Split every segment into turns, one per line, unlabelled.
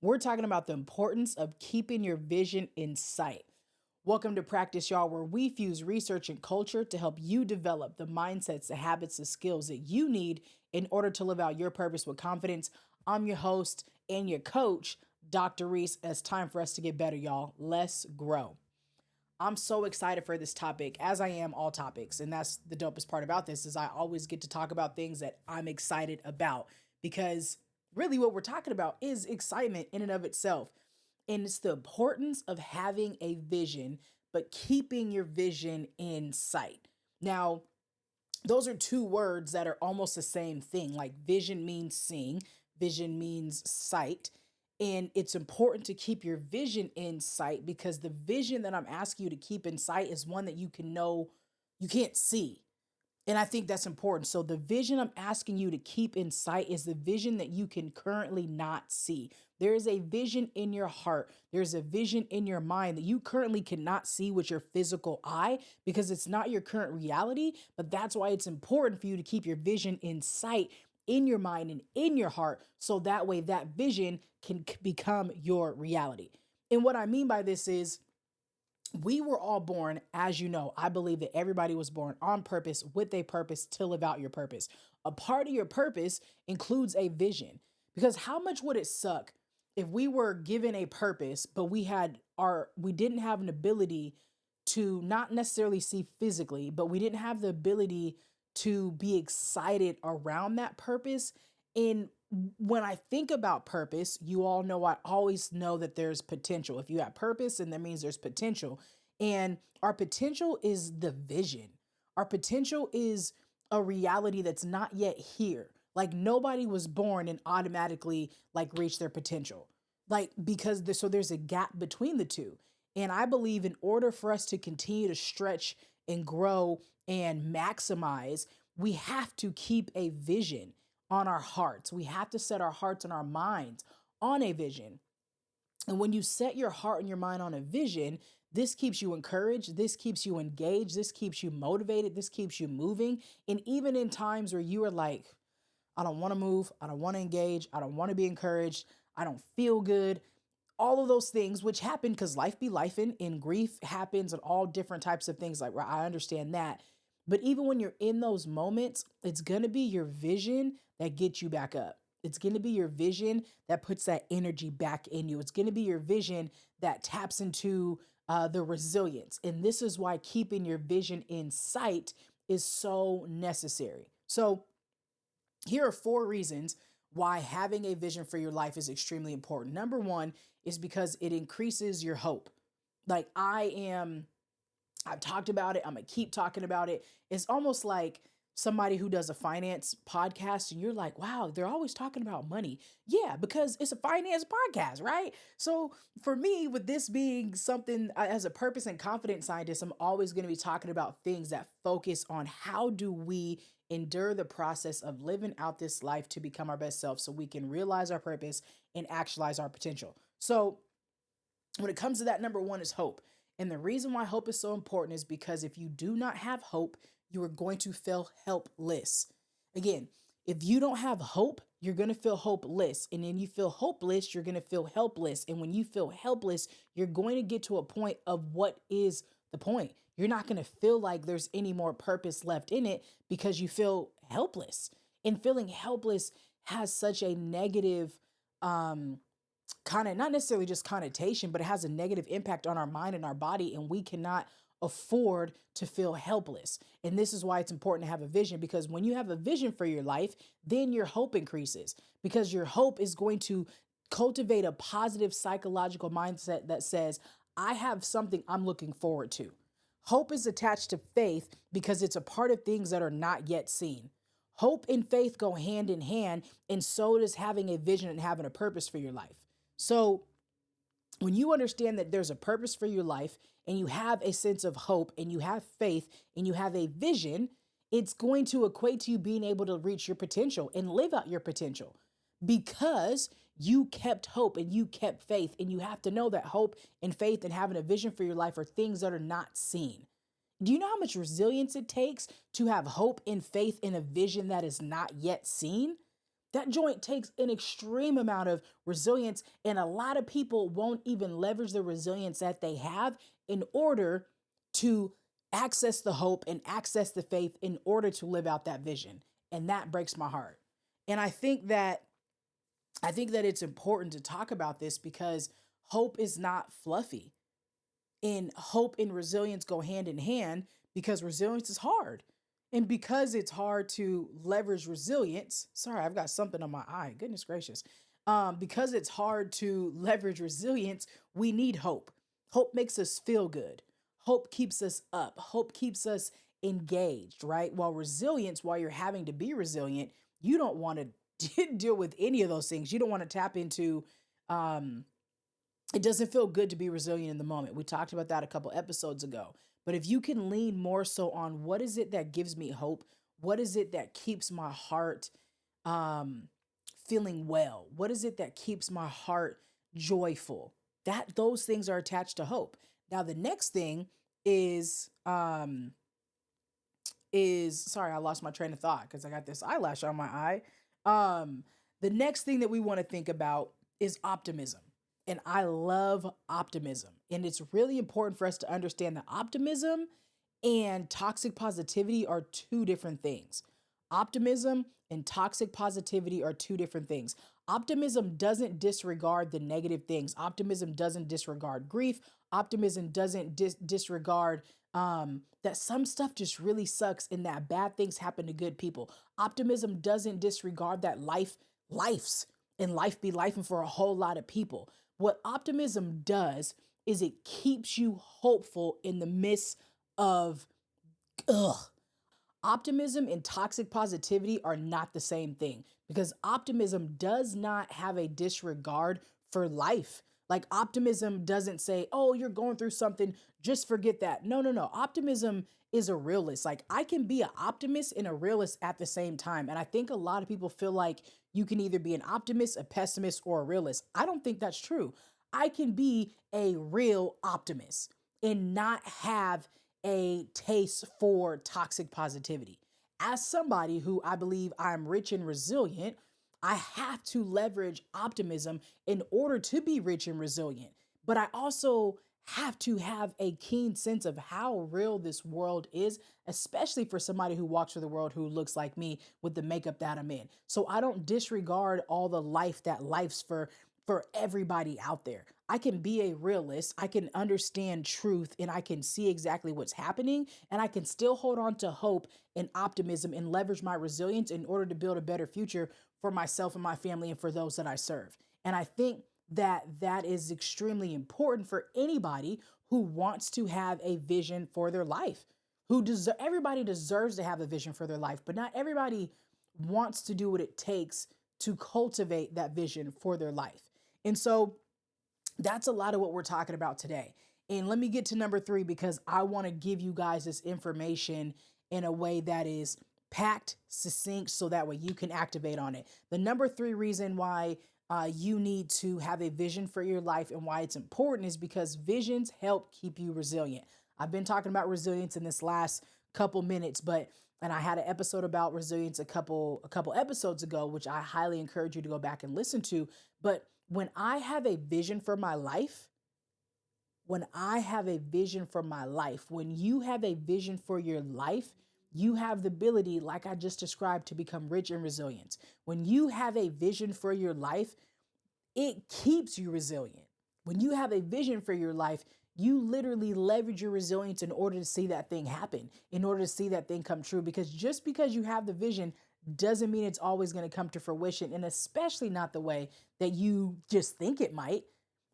We're talking about the importance of keeping your vision in sight. Welcome to Practice, y'all, where we fuse research and culture to help you develop the mindsets, the habits, the skills that you need in order to live out your purpose with confidence. I'm your host and your coach, Dr. Rees. It's time for us to get better, y'all. Let's grow. I'm so excited for this topic, as I am all topics. And that's the dopest part about this is I always get to talk about things that I'm excited about because really what we're talking about is excitement in and of itself. And it's the importance of having a vision, but keeping your vision in sight. Now, those are two words that are almost the same thing. Like vision means seeing, vision means sight. And it's important to keep your vision in sight because the vision that I'm asking you to keep in sight is one that you can know you can't see. And I think that's important. So the vision I'm asking you to keep in sight is the vision that you can currently not see. There is a vision in your heart. There's a vision in your mind that you currently cannot see with your physical eye because it's not your current reality. But that's why it's important for you to keep your vision in sight in your mind and in your heart. So that way that vision can become your reality. And what I mean by this is, we were all born, as you know, I believe that everybody was born on purpose with a purpose to live out your purpose. A part of your purpose includes a vision because how much would it suck if we were given a purpose, but we didn't have an ability to not necessarily see physically, but we didn't have the ability to be excited around that purpose. And when I think about purpose, you all know I always know that there's potential. If you have purpose, and that means there's potential. And our potential is the vision. Our potential is a reality that's not yet here. Like nobody was born and automatically like reach their potential. Like because so there's a gap between the two. And I believe in order for us to continue to stretch and grow and maximize, we have to keep a vision on our hearts. We have to set our hearts and our minds on a vision. And when you set your heart and your mind on a vision, this keeps you encouraged. This keeps you engaged. This keeps you motivated. This keeps you moving. And even in times where you are like, I don't want to move. I don't want to engage. I don't want to be encouraged. I don't feel good. All of those things, which happen because life be lifing and grief happens and all different types of things. Like, I understand that. But even when you're in those moments, it's going to be your vision that gets you back up. It's going to be your vision that puts that energy back in you. It's going to be your vision that taps into the resilience. And this is why keeping your vision in sight is so necessary. So here are 4 reasons why having a vision for your life is extremely important. Number 1 is because it increases your hope. Like I've talked about it. I'm going to keep talking about it. It's almost like somebody who does a finance podcast and you're like, wow, they're always talking about money. Yeah, because it's a finance podcast, right? So for me, with this being something as a purpose and confidence scientist, I'm always going to be talking about things that focus on how do we endure the process of living out this life to become our best self so we can realize our purpose and actualize our potential. So when it comes to that, number 1 is hope. And the reason why hope is so important is because if you do not have hope, you are going to feel helpless. Again, if you don't have hope, you're going to feel hopeless. And then you feel hopeless, you're going to feel helpless. And when you feel helpless, you're going to get to a point of what is the point. You're not going to feel like there's any more purpose left in it because you feel helpless. And feeling helpless has such a negative kind of not necessarily just connotation, but it has a negative impact on our mind and our body. And we cannot afford to feel helpless. And this is why it's important to have a vision, because when you have a vision for your life, then your hope increases because your hope is going to cultivate a positive psychological mindset that says, I have something I'm looking forward to. Hope is attached to faith because it's a part of things that are not yet seen. Hope and faith go hand in hand, and so does having a vision and having a purpose for your life. So when you understand that there's a purpose for your life and you have a sense of hope and you have faith and you have a vision, it's going to equate to you being able to reach your potential and live out your potential because you kept hope and you kept faith. And you have to know that hope and faith and having a vision for your life are things that are not seen. Do you know how much resilience it takes to have hope and faith in a vision that is not yet seen? That joint takes an extreme amount of resilience, and a lot of people won't even leverage the resilience that they have in order to access the hope and access the faith in order to live out that vision. And that breaks my heart. And I think that it's important to talk about this because hope is not fluffy. And hope and resilience go hand in hand because resilience is hard. And because it's hard to leverage resilience, sorry, I've got something on my eye. Goodness gracious. Because it's hard to leverage resilience, we need hope. Hope makes us feel good. Hope keeps us up. Hope keeps us engaged, right? While you're having to be resilient, you don't want to deal with any of those things. You don't want to tap into um, it doesn't feel good to be resilient in the moment. We talked about that a couple episodes ago. But if you can lean more so on what is it that gives me hope? What is it that keeps my heart um, feeling well? What is it that keeps my heart joyful? That those things are attached to hope. Now the next thing is sorry, I lost my train of thought because I got this eyelash on my eye. Um, the next thing that we want to think about is optimism. And I love optimism. And it's really important for us to understand that optimism and toxic positivity are two different things. Optimism and toxic positivity are two different things. Optimism doesn't disregard the negative things. Optimism doesn't disregard grief. Optimism doesn't disregard that some stuff just really sucks and that bad things happen to good people. Optimism doesn't disregard that life's and life be life for a whole lot of people. What optimism does is it keeps you hopeful in the midst of ugh. Optimism and toxic positivity are not the same thing because optimism does not have a disregard for life. Like optimism doesn't say, "Oh, you're going through something, just forget that." No, no, no. Optimism is a realist. Like I can be an optimist and a realist at the same time. And I think a lot of people feel like you can either be an optimist, a pessimist, or a realist. I don't think that's true. I can be a real optimist and not have a taste for toxic positivity. As somebody who I believe I'm rich and resilient, I have to leverage optimism in order to be rich and resilient. But I also have to have a keen sense of how real this world is, especially for somebody who walks through the world who looks like me with the makeup that I'm in. So I don't disregard all the life that life's for everybody out there. I can be a realist, I can understand truth, and I can see exactly what's happening, and I can still hold on to hope and optimism and leverage my resilience in order to build a better future for myself and my family and for those that I serve. And I think that that is extremely important for anybody who wants to have a vision for their life. Everybody deserves to have a vision for their life, but not everybody wants to do what it takes to cultivate that vision for their life. And so that's a lot of what we're talking about today. And let me get to number 3 because I want to give you guys this information in a way that is packed, succinct, so that way you can activate on it. The number 3 reason why you need to have a vision for your life and why it's important is because visions help keep you resilient. I've been talking about resilience in this last couple minutes, and I had an episode about resilience a couple episodes ago, which I highly encourage you to go back and listen to. But when I have a vision for my life, when I have a vision for my life, when you have a vision for your life, you have the ability, like I just described, to become rich and resilient. When you have a vision for your life, it keeps you resilient. When you have a vision for your life, you literally leverage your resilience in order to see that thing happen, in order to see that thing come true. Because just because you have the vision doesn't mean it's always going to come to fruition, and especially not the way that you just think it might.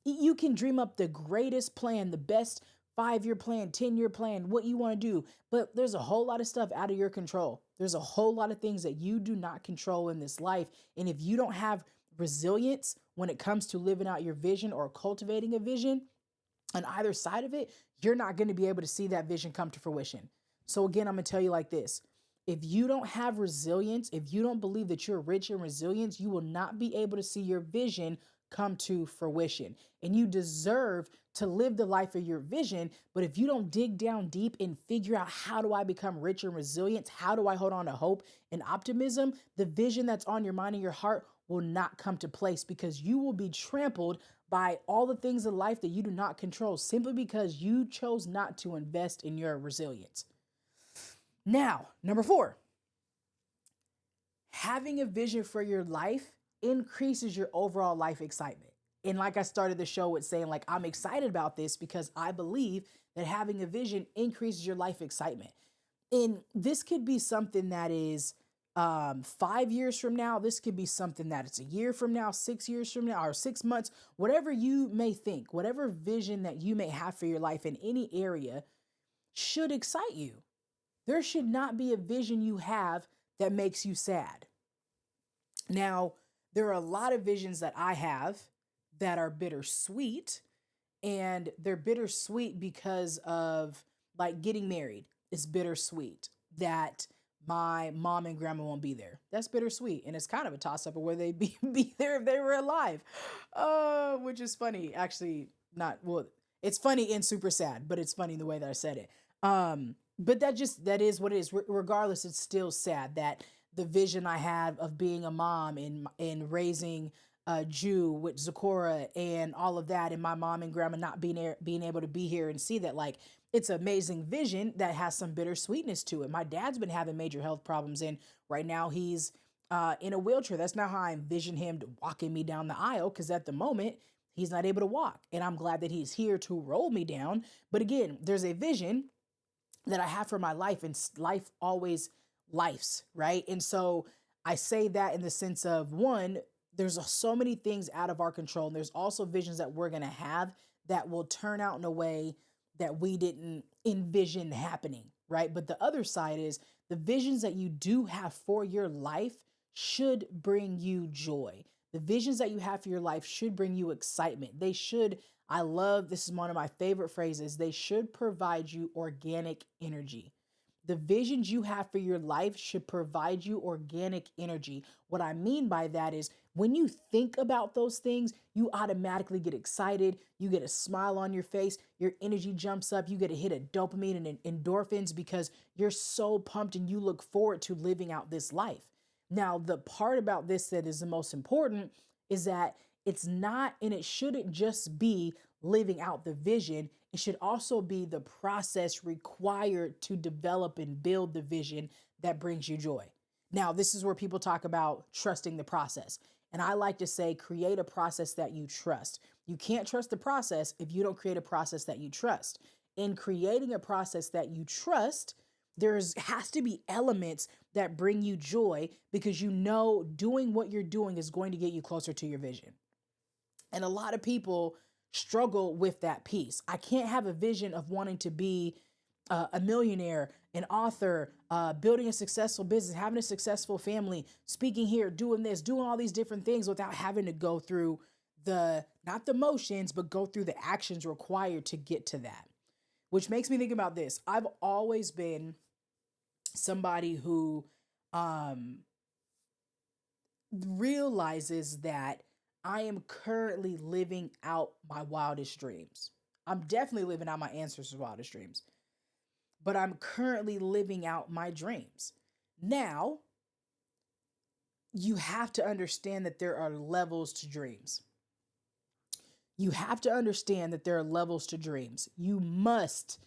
You can dream up the greatest plan, the best 5-year plan, 10-year plan, what you want to do, but there's a whole lot of stuff out of your control. There's a whole lot of things that you do not control in this life. And if you don't have resilience when it comes to living out your vision or cultivating a vision, on either side of it, you're not going to be able to see that vision come to fruition. So again, I'm going to tell you like this. If you don't have resilience, if you don't believe that you're rich in resilience, you will not be able to see your vision come to fruition. And you deserve to live the life of your vision. But if you don't dig down deep and figure out, how do I become rich and resilient? How do I hold on to hope and optimism? The vision that's on your mind and your heart will not come to place, because you will be trampled by all the things in life that you do not control, simply because you chose not to invest in your resilience. Now, number 4, having a vision for your life increases your overall life excitement. And like I started the show with saying, like, I'm excited about this because I believe that having a vision increases your life excitement. And this could be something that is 5 years from now. This could be something that it's a year from now, 6 years from now, or 6 months, whatever you may think, whatever vision that you may have for your life in any area should excite you. There should not be a vision you have that makes you sad. Now, there are a lot of visions that I have that are bittersweet, and they're bittersweet because of, like, getting married is bittersweet. That my mom and grandma won't be there. That's bittersweet. And it's kind of a toss up of whether they'd be there if they were alive. Which is funny. Actually, not, well, it's funny and super sad, but it's funny the way that I said it. But that is what it is. Regardless, it's still sad that the vision I have of being a mom and raising a Jew with Zipporah and all of that, and my mom and grandma not being able to be here and see that, like, it's an amazing vision that has some bittersweetness to it. My dad's been having major health problems, and right now he's in a wheelchair. That's not how I envision him walking me down the aisle, because at the moment he's not able to walk, and I'm glad that he's here to roll me down. But again, there's a vision that I have for my life, and life always lifes, right? And so I say that in the sense of, one, there's so many things out of our control, and there's also visions that we're going to have that will turn out in a way that we didn't envision happening, right? But the other side is, the visions that you do have for your life should bring you joy. The visions that you have for your life should bring you excitement. They should, I love, this is one of my favorite phrases, they should provide you organic energy. The visions you have for your life should provide you organic energy. What I mean by that is, when you think about those things, you automatically get excited. You get a smile on your face. Your energy jumps up. You get a hit of dopamine and endorphins, because you're so pumped and you look forward to living out this life. Now, the part about this that is the most important is that it's not, and it shouldn't just be living out the vision. It should also be the process required to develop and build the vision that brings you joy. Now, this is where people talk about trusting the process. And I like to say, create a process that you trust. You can't trust the process if you don't create a process that you trust. In creating a process that you trust, has to be elements that bring you joy, because you know doing what you're doing is going to get you closer to your vision. And a lot of people struggle with that piece. I can't have a vision of wanting to be a millionaire, an author, building a successful business, having a successful family, speaking here, doing this, doing all these different things, without having to go through not the motions, but go through the actions required to get to that. Which makes me think about this. I've always been somebody who realizes that I am currently living out my wildest dreams. I'm definitely living out my ancestors' wildest dreams, but I'm currently living out my dreams. Now, you have to understand that there are levels to dreams. You have to understand that there are levels to dreams. You must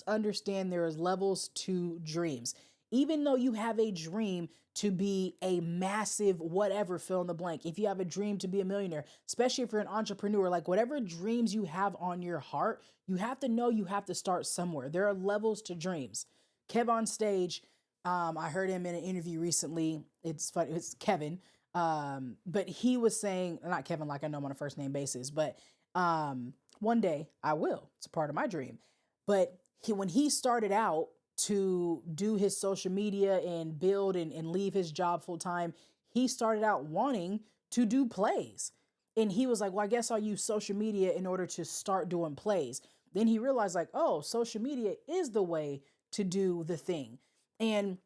understand there is levels to dreams. Even though you have a dream to be a massive whatever, fill in the blank. If you have a dream to be a millionaire, especially if you're an entrepreneur, like whatever dreams you have on your heart, you have to know you have to start somewhere. There are levels to dreams. Kev on stage, I heard him in an interview recently. It's funny, it's Kevin. But he was saying, not Kevin, like I know him on a first name basis, but one day I will. It's a part of my dream. But when he started out to do his social media and build and leave his job full time, he started out wanting to do plays. And he was like, well, I guess I'll use social media in order to start doing plays. Then he realized, like, oh, social media is the way to do the thing. And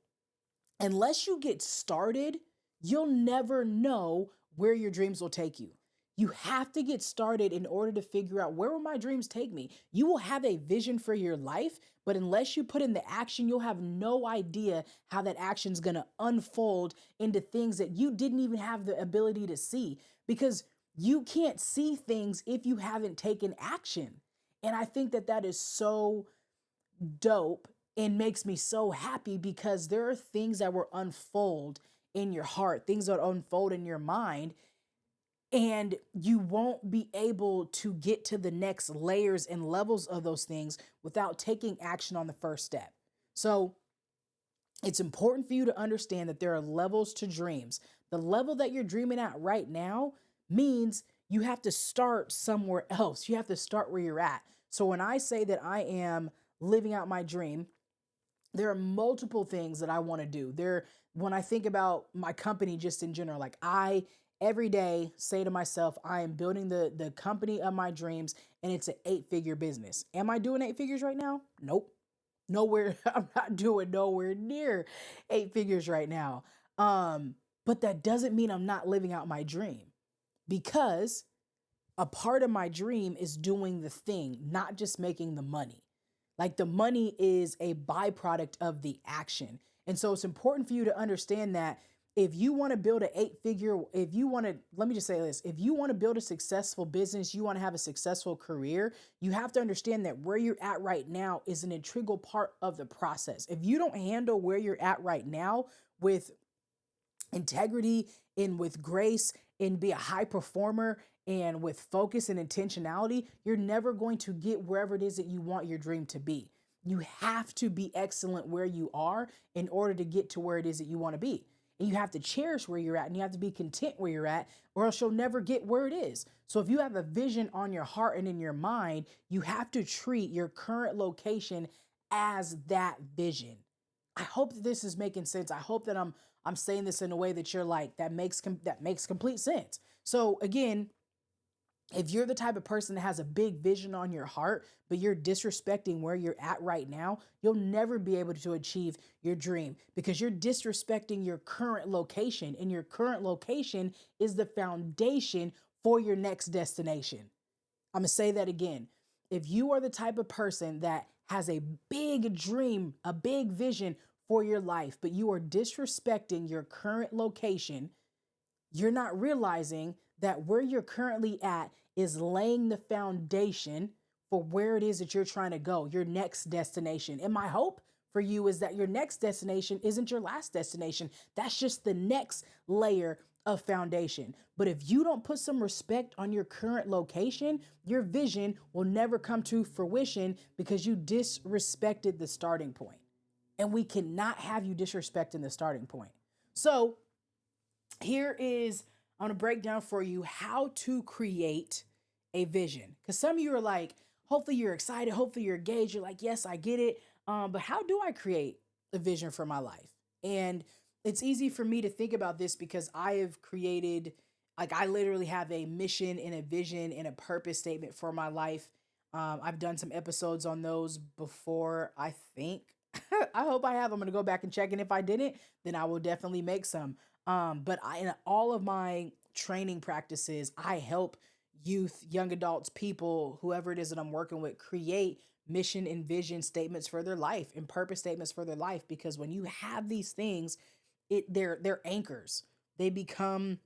unless you get started, you'll never know where your dreams will take you. You have to get started in order to figure out, where will my dreams take me? You will have a vision for your life, but unless you put in the action, you'll have no idea how that action is going to unfold into things that you didn't even have the ability to see, because you can't see things if you haven't taken action. And I think that that is so dope and makes me so happy, because there are things that will unfold in your heart, things that unfold in your mind, and you won't be able to get to the next layers and levels of those things without taking action on the first step. So it's important for you to understand that there are levels to dreams. The level that you're dreaming at right now means you have to start somewhere else. You have to start where you're at. So when I say that I am living out my dream, there are multiple things that I want to do. When I think about my company just in general, like, I every day say to myself, I am building the company of my dreams, and it's an 8-figure business. Am I doing 8 figures right now? Nope. Nowhere. I'm not doing nowhere near 8 figures right now. But that doesn't mean I'm not living out my dream, because a part of my dream is doing the thing, not just making the money. Like, the money is a byproduct of the action. And so it's important for you to understand that if you want to build an 8 figure, if you want to, let me just say this, if you want to build a successful business, you want to have a successful career, you have to understand that where you're at right now is an integral part of the process. If you don't handle where you're at right now with integrity and with grace and be a high performer and with focus and intentionality, you're never going to get wherever it is that you want your dream to be. You have to be excellent where you are in order to get to where it is that you want to be. And you have to cherish where you're at, and you have to be content where you're at, or else you'll never get where it is. So if you have a vision on your heart and in your mind, you have to treat your current location as that vision. I hope that this is making sense. I hope that I'm saying this in a way that you're like, that makes complete sense. So again, if you're the type of person that has a big vision on your heart, but you're disrespecting where you're at right now, you'll never be able to achieve your dream, because you're disrespecting your current location, and your current location is the foundation for your next destination. I'm going to say that again. If you are the type of person that has a big dream, a big vision for your life, but you are disrespecting your current location, you're not realizing that where you're currently at is laying the foundation for where it is that you're trying to go, your next destination. And my hope for you is that your next destination isn't your last destination. That's just the next layer of foundation. But if you don't put some respect on your current location, your vision will never come to fruition, because you disrespected the starting point. And we cannot have you disrespecting the starting point. So here is, I'm going to break down for you how to create a vision. Because some of you are like, hopefully you're excited, hopefully you're engaged, you're like, yes, I get it. But how do I create a vision for my life? And it's easy for me to think about this, because I have created, like, I literally have a mission and a vision and a purpose statement for my life. I've done some episodes on those before, I think. I hope I have. I'm going to go back and check. And if I didn't, then I will definitely make some. But in all of my training practices, I help youth, young adults, people, whoever it is that I'm working with, create mission and vision statements for their life and purpose statements for their life. Because when you have these things, they're anchors. They become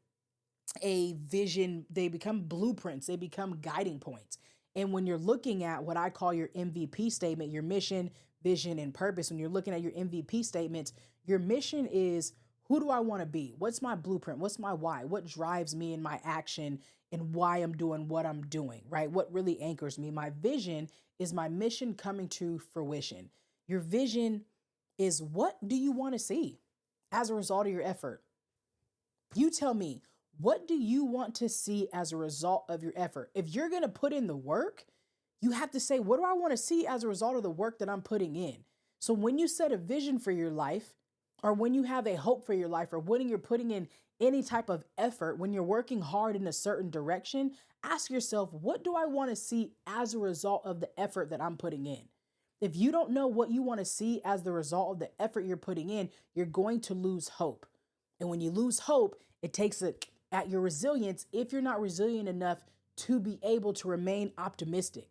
a vision, they become blueprints, they become guiding points. And when you're looking at what I call your MVP statement, your mission, vision, and purpose, when you're looking at your MVP statements, your mission is, who do I want to be? What's my blueprint? What's my why? What drives me in my action and why I'm doing what I'm doing, right? What really anchors me? My vision is my mission coming to fruition. Your vision is, what do you want to see as a result of your effort? You tell me, what do you want to see as a result of your effort? If you're going to put in the work, you have to say, what do I want to see as a result of the work that I'm putting in? So when you set a vision for your life, or when you have a hope for your life, or when you're putting in any type of effort, when you're working hard in a certain direction, ask yourself, what do I want to see as a result of the effort that I'm putting in? If you don't know what you want to see as the result of the effort you're putting in, you're going to lose hope. And when you lose hope, it takes at your resilience if you're not resilient enough to be able to remain optimistic.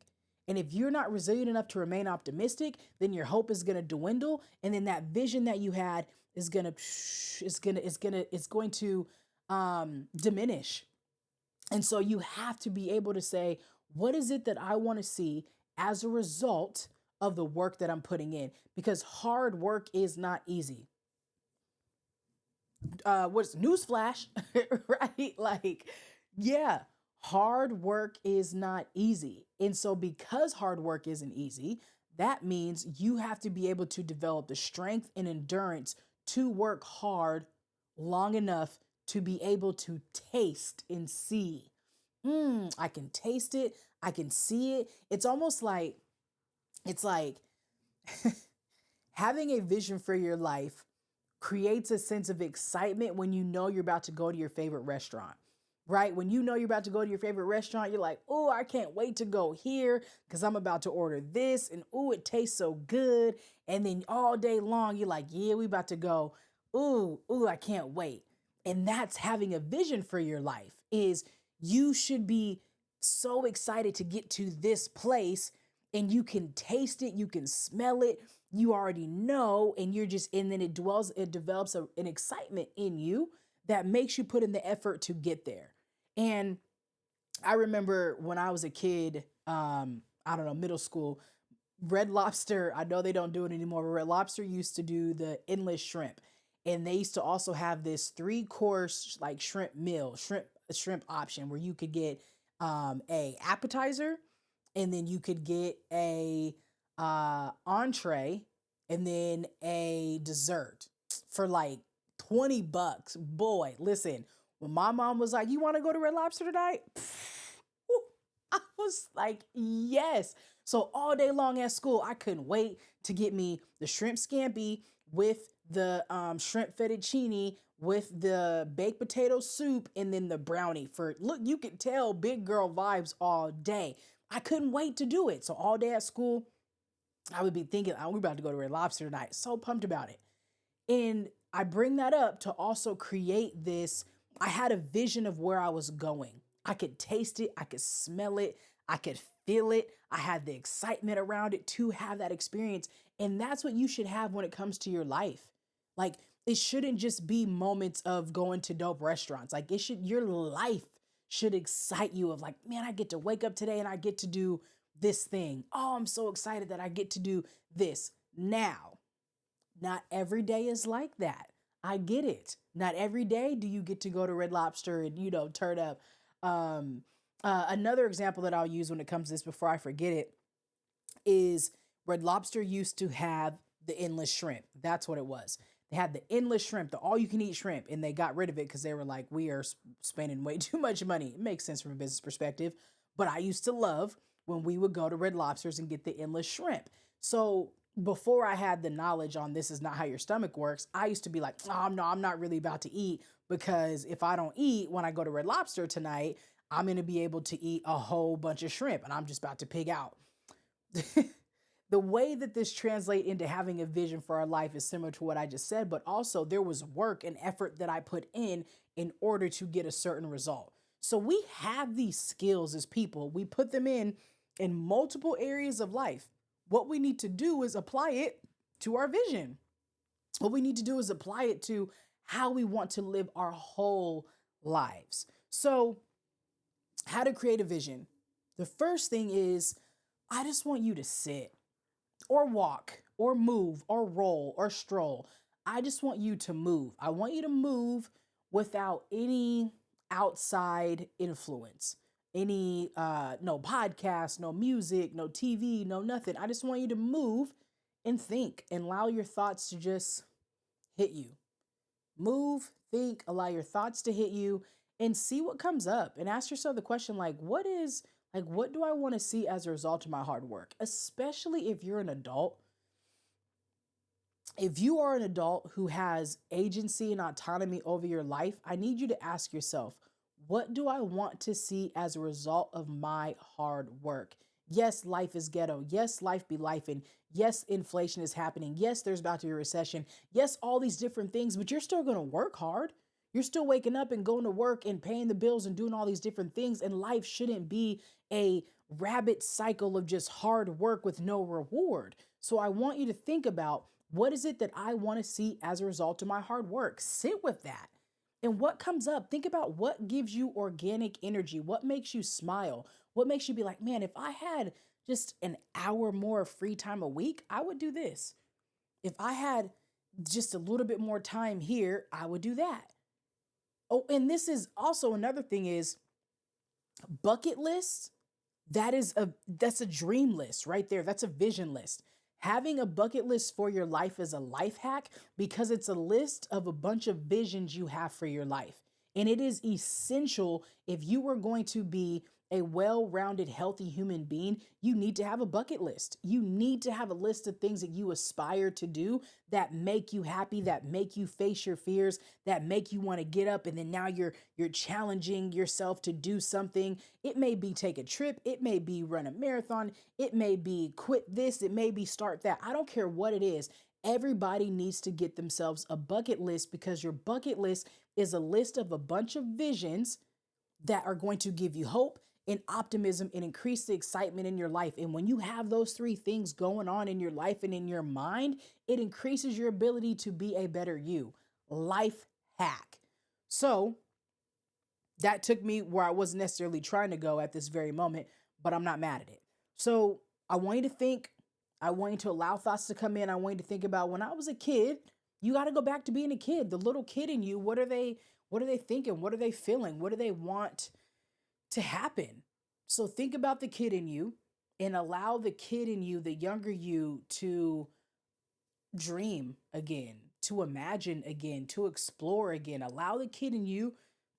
And if you're not resilient enough to remain optimistic, then your hope is going to dwindle, and then that vision that you had is going to it's going to diminish. And so you have to be able to say, what is it that I want to see as a result of the work that I'm putting in? Because hard work is not easy. What's newsflash, right? Like, yeah, hard work is not easy. And so because hard work isn't easy, that means you have to be able to develop the strength and endurance to work hard long enough to be able to taste and see. I can taste it. I can see it. It's like having a vision for your life creates a sense of excitement when you know you're about to go to your favorite restaurant, right? When you know you're about to go to your favorite restaurant, you're like, oh, I can't wait to go here because I'm about to order this. And oh, it tastes so good. And then all day long, you're like, yeah, we about to go. Ooh, I can't wait. And that's having a vision for your life, is you should be so excited to get to this place, and you can taste it, you can smell it, you already know, and then it develops an excitement in you that makes you put in the effort to get there. And I remember when I was a kid, I don't know, middle school, Red Lobster, I know they don't do it anymore, but Red Lobster used to do the endless shrimp. And they used to also have this 3-course like shrimp option where you could get a appetizer, and then you could get a entree, and then a dessert for like $20. Boy, listen, when my mom was like, "You want to go to Red Lobster tonight?" I was like, yes. So all day long at school, I couldn't wait to get me the shrimp scampi with the shrimp fettuccine with the baked potato soup, and then the brownie. Look, you could tell big girl vibes all day. I couldn't wait to do it. So all day at school, I would be thinking, oh, we're about to go to Red Lobster tonight. So pumped about it. And I bring that up to also create this. I had a vision of where I was going. I could taste it. I could smell it. I could feel it. I had the excitement around it to have that experience. And that's what you should have when it comes to your life. Like, it shouldn't just be moments of going to dope restaurants. Like, your life should excite you of like, man, I get to wake up today and I get to do this thing. Oh, I'm so excited that I get to do this. Now, not every day is like that. I get it. Not every day do you get to go to Red Lobster and, turn up. Another example that I'll use when it comes to this before I forget it is Red Lobster used to have the endless shrimp. That's what it was. They had the endless shrimp, the all you can eat shrimp, and they got rid of it because they were like, we are spending way too much money. It makes sense from a business perspective. But I used to love when we would go to Red Lobsters and get the endless shrimp. So before I had the knowledge on this is not how your stomach works, I used to be like, oh, no, I'm not really about to eat, because if I don't eat when I go to Red Lobster tonight, I'm going to be able to eat a whole bunch of shrimp and I'm just about to pig out. The way that this translates into having a vision for our life is similar to what I just said, but also there was work and effort that I put in order to get a certain result. So we have these skills as people. We put them in multiple areas of life. What we need to do is apply it to our vision. What we need to do is apply it to how we want to live our whole lives. So, how to create a vision. The first thing is, I just want you to sit or walk or move or roll or stroll. I just want you to move. I want you to move without any outside influence. No podcast, no music, no TV, no nothing. I just want you to move and think and allow your thoughts to just hit you. Move, think, allow your thoughts to hit you and see what comes up, and ask yourself the question, what do I want to see as a result of my hard work? Especially if you're an adult. If you are an adult who has agency and autonomy over your life, I need you to ask yourself, what do I want to see as a result of my hard work? Yes, life is ghetto. Yes, life be lifing. Yes, inflation is happening. Yes, there's about to be a recession. Yes, all these different things, but you're still going to work hard. You're still waking up and going to work and paying the bills and doing all these different things. And life shouldn't be a rabbit cycle of just hard work with no reward. So I want you to think about, what is it that I want to see as a result of my hard work? Sit with that. And what comes up, think about what gives you organic energy, what makes you smile, what makes you be like, man, if I had just an hour more of free time a week, I would do this. If I had just a little bit more time here, I would do that. Oh, and this is also another thing is bucket lists. That's a dream list right there. That's a vision list. Having a bucket list for your life is a life hack because it's a list of a bunch of visions you have for your life. And it is essential if you are going to be a well rounded, healthy human being. You need to have a bucket list. You need to have a list of things that you aspire to do that make you happy, that make you face your fears, that make you want to get up. And then now you're challenging yourself to do something. It may be take a trip. It may be run a marathon. It may be quit this. It may be start that. I don't care what it is. Everybody needs to get themselves a bucket list because your bucket list is a list of a bunch of visions that are going to give you hope and optimism and increase the excitement in your life. And when you have those three things going on in your life and in your mind, it increases your ability to be a better you. Life hack. So that took me where I wasn't necessarily trying to go at this very moment, but I'm not mad at it. So I want you to think, I want you to allow thoughts to come in. I want you to think about when I was a kid. You got to go back to being a kid. The little kid in you, what are they thinking? What are they feeling? What do they want to happen? So think about the kid in you and allow the kid in you, the younger you, to dream again, to imagine again, to explore again. Allow the kid in you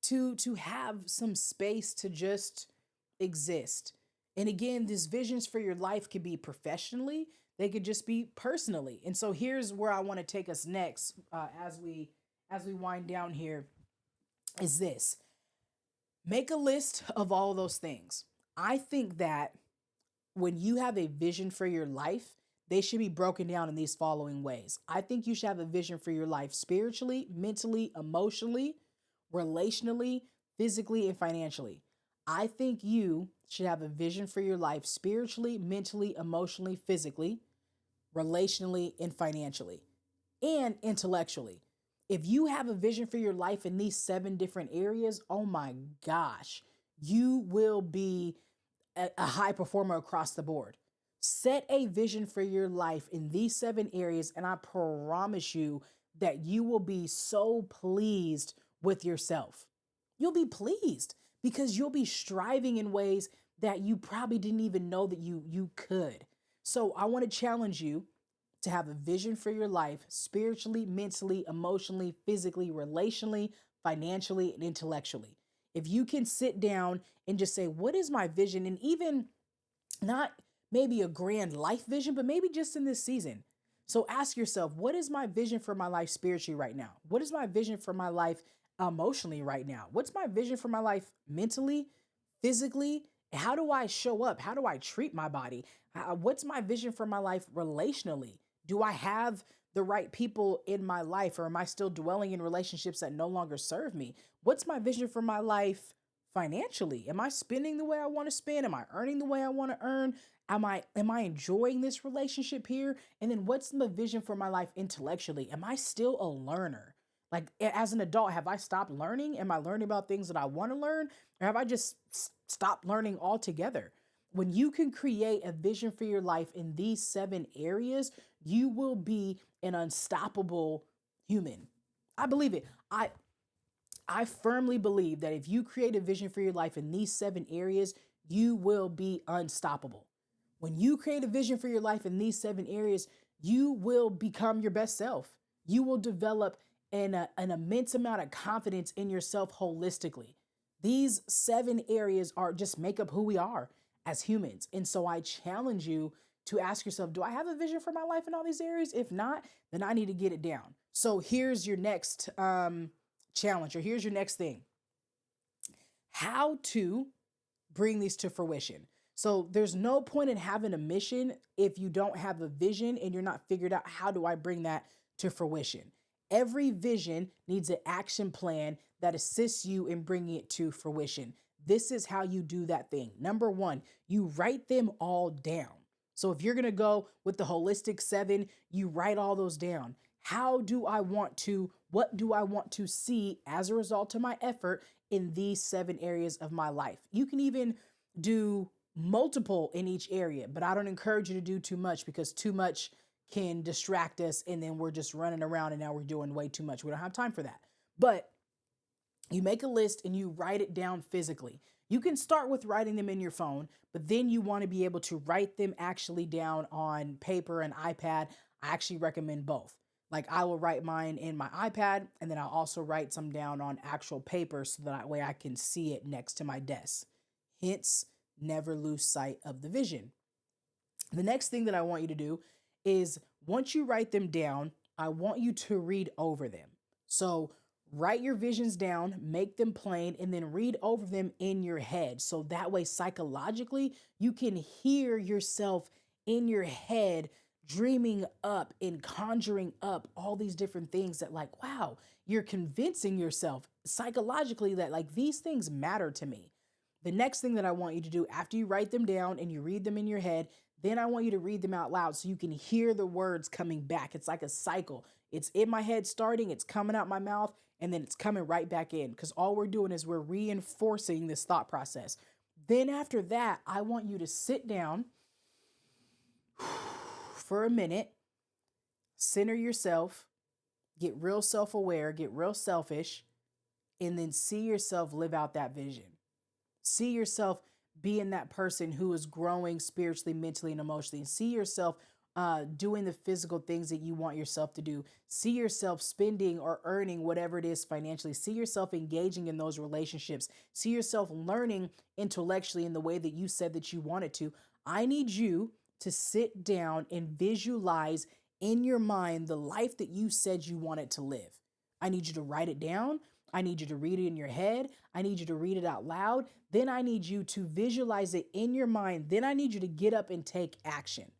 to have some space to just exist. And again, these visions for your life could be professionally, they could just be personally. And so here's where I want to take us next, as we wind down here, is this: make a list of all those things. I think that when you have a vision for your life, they should be broken down in these following ways. I think you should have a vision for your life spiritually, mentally, emotionally, relationally, physically, and financially. I think you should have a vision for your life spiritually, mentally, emotionally, physically, relationally, and financially, and intellectually. If you have a vision for your life in these 7 different areas, oh my gosh, you will be a high performer across the board. Set a vision for your life in these 7 areas, and I promise you that you will be so pleased with yourself. You'll be pleased because you'll be striving in ways that you probably didn't even know that you could. So I want to challenge you to have a vision for your life spiritually, mentally, emotionally, physically, relationally, financially, and intellectually. If you can sit down and just say, what is my vision? And even not maybe a grand life vision, but maybe just in this season. So ask yourself, what is my vision for my life spiritually right now? What is my vision for my life emotionally right now? What's my vision for my life mentally, physically? How do I show up? How do I treat my body? What's my vision for my life relationally? Do I have the right people in my life, or am I still dwelling in relationships that no longer serve me? What's my vision for my life financially? Am I spending the way I want to spend? Am I earning the way I want to earn? Am I enjoying this relationship here? And then what's the vision for my life intellectually? Am I still a learner? Like as an adult, have I stopped learning? Am I learning about things that I want to learn? Or have I just stopped learning altogether? When you can create a vision for your life in these 7 areas, you will be an unstoppable human. I believe it. I firmly believe that if you create a vision for your life in these 7 areas, you will be unstoppable. When you create a vision for your life in these 7 areas, you will become your best self. You will develop an immense amount of confidence in yourself holistically. These 7 areas are just make up who we are as humans. And so I challenge you to ask yourself, do I have a vision for my life in all these areas? If not, then I need to get it down. So here's your next challenge, or here's your next thing: how to bring these to fruition. So there's no point in having a mission if you don't have a vision and you're not figured out, how do I bring that to fruition? Every vision needs an action plan that assists you in bringing it to fruition. This is how you do that thing. Number one, you write them all down. So if you're going to go with the holistic 7, you write all those down. What do I want to see as a result of my effort in these 7 areas of my life? You can even do multiple in each area, but I don't encourage you to do too much because too much can distract us and then we're just running around and now we're doing way too much. We don't have time for that. But you make a list and you write it down physically. You can start with writing them in your phone, but then you want to be able to write them actually down on paper and iPad. I actually recommend both. Like I will write mine in my iPad and then I'll also write some down on actual paper so that way I can see it next to my desk. Hence, never lose sight of the vision. The next thing that I want you to do is once you write them down, I want you to read over them. So write your visions down, make them plain, and then read over them in your head. So that way, psychologically, you can hear yourself in your head dreaming up and conjuring up all these different things that, like, wow, you're convincing yourself psychologically that, like, these things matter to me. The next thing that I want you to do after you write them down and you read them in your head, then I want you to read them out loud so you can hear the words coming back. It's like a cycle. It's in my head starting, it's coming out my mouth, and then it's coming right back in because all we're doing is we're reinforcing this thought process. Then after that, I want you to sit down for a minute, center yourself, get real self-aware, get real selfish, and then see yourself live out that vision. See yourself being that person who is growing spiritually, mentally, and emotionally. And see yourself doing the physical things that you want yourself to do. See yourself spending or earning whatever it is financially. See yourself engaging in those relationships. See yourself learning intellectually in the way that you said that you wanted to. I need you to sit down and visualize in your mind the life that you said you wanted to live. I need you to write it down. I need you to read it in your head. I need you to read it out loud. Then I need you to visualize it in your mind. Then I need you to get up and take action.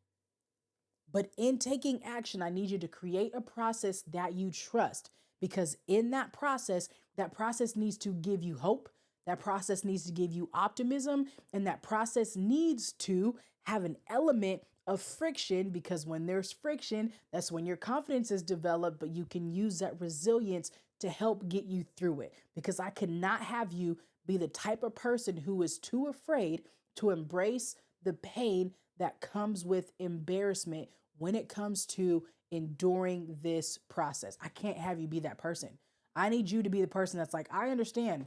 But in taking action, I need you to create a process that you trust, because in that process needs to give you hope. That process needs to give you optimism, and that process needs to have an element of friction, because when there's friction, that's when your confidence is developed, but you can use that resilience to help get you through it. Because I cannot have you be the type of person who is too afraid to embrace the pain that comes with embarrassment when it comes to enduring this process. I can't have you be that person. I need you to be the person that's like, I understand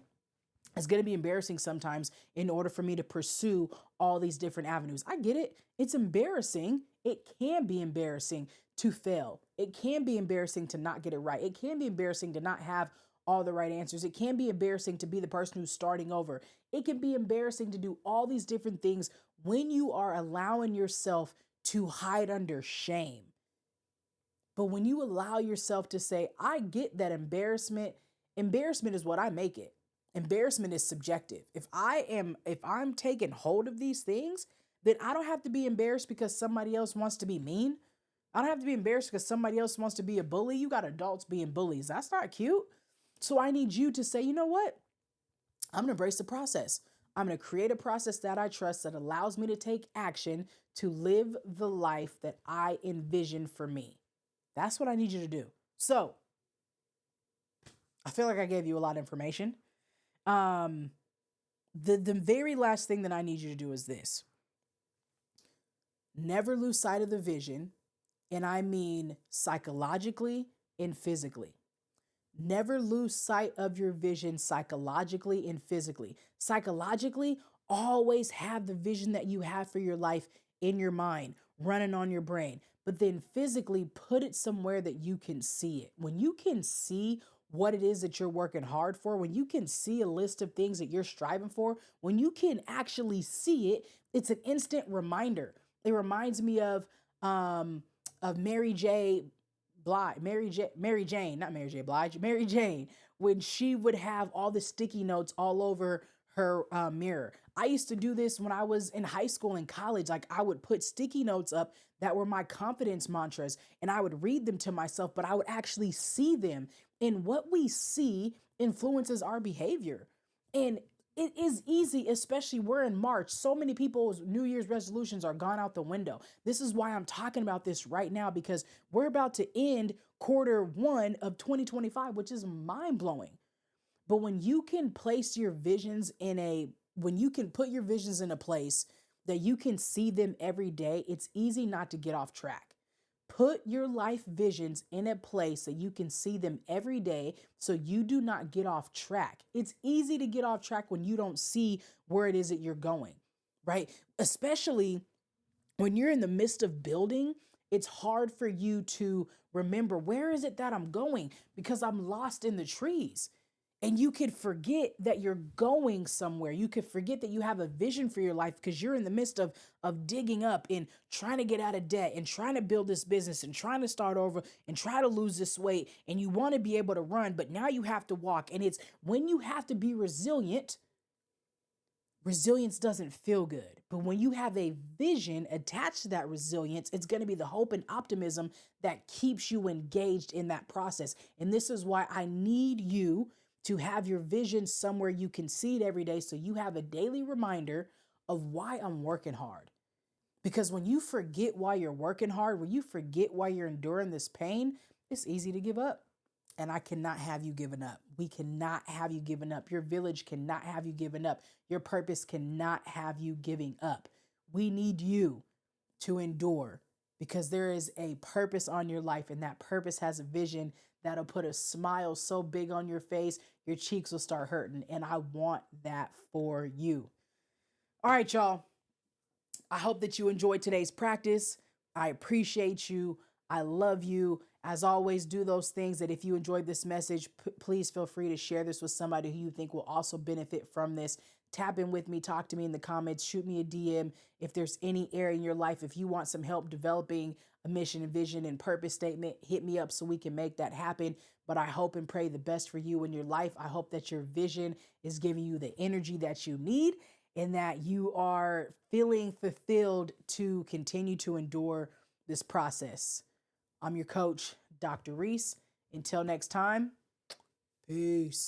it's going to be embarrassing sometimes in order for me to pursue all these different avenues. I get it. It's embarrassing. It can be embarrassing to fail. It can be embarrassing to not get it right. It can be embarrassing to not have all the right answers. It can be embarrassing to be the person who's starting over. It can be embarrassing to do all these different things when you are allowing yourself to hide under shame. But when you allow yourself to say, I get that embarrassment is what I make it. Embarrassment is subjective. If I'm taking hold of these things, then I don't have to be embarrassed because somebody else wants to be mean. I don't have to be embarrassed because somebody else wants to be a bully. You got adults being bullies. That's not cute. So I need you to say, you know what? I'm going to embrace the process. I'm going to create a process that I trust that allows me to take action to live the life that I envision for me. That's what I need you to do. So I feel like I gave you a lot of information. The very last thing that I need you to do is this. Never lose sight of the vision. And I mean psychologically and physically. Never lose sight of your vision psychologically and physically. Psychologically, always have the vision that you have for your life in your mind, running on your brain. But then physically, put it somewhere that you can see it. When you can see what it is that you're working hard for, when you can see a list of things that you're striving for, when you can actually see it, it's an instant reminder. It reminds me of Mary Jane, when she would have all the sticky notes all over her mirror. I used to do this when I was in high school and college. Like I would put sticky notes up that were my confidence mantras and I would read them to myself, but I would actually see them. And what we see influences our behavior. And it is easy, especially we're in March. So many people's New Year's resolutions are gone out the window. This is why I'm talking about this right now, because we're about to end quarter 1 of 2025, which is mind blowing. But when you can put your visions in a place that you can see them every day, it's easy not to get off track. Put your life visions in a place that you can see them every day so you do not get off track. It's easy to get off track when you don't see where it is that you're going, right? Especially when you're in the midst of building, it's hard for you to remember where is it that I'm going because I'm lost in the trees. And you could forget that you're going somewhere. You could forget that you have a vision for your life because you're in the midst of digging up and trying to get out of debt and trying to build this business and trying to start over and try to lose this weight. And you want to be able to run, but now you have to walk. And it's when you have to be resilient. Resilience doesn't feel good. But when you have a vision attached to that resilience, it's going to be the hope and optimism that keeps you engaged in that process. And this is why I need you to have your vision somewhere you can see it every day so you have a daily reminder of why I'm working hard. Because when you forget why you're working hard, when you forget why you're enduring this pain, it's easy to give up. And I cannot have you giving up. We cannot have you giving up. Your village cannot have you giving up. Your purpose cannot have you giving up. We need you to endure because there is a purpose on your life, and that purpose has a vision that'll put a smile so big on your face, your cheeks will start hurting. And I want that for you. All right, y'all. I hope that you enjoyed today's practice. I appreciate you. I love you. As always, do those things that if you enjoyed this message, please feel free to share this with somebody who you think will also benefit from this. Tap in with me, talk to me in the comments, shoot me a DM if there's any area in your life. If you want some help developing a mission and vision and purpose statement, hit me up so we can make that happen. But I hope and pray the best for you in your life. I hope that your vision is giving you the energy that you need and that you are feeling fulfilled to continue to endure this process. I'm your coach, Dr. Rees. Until next time, peace.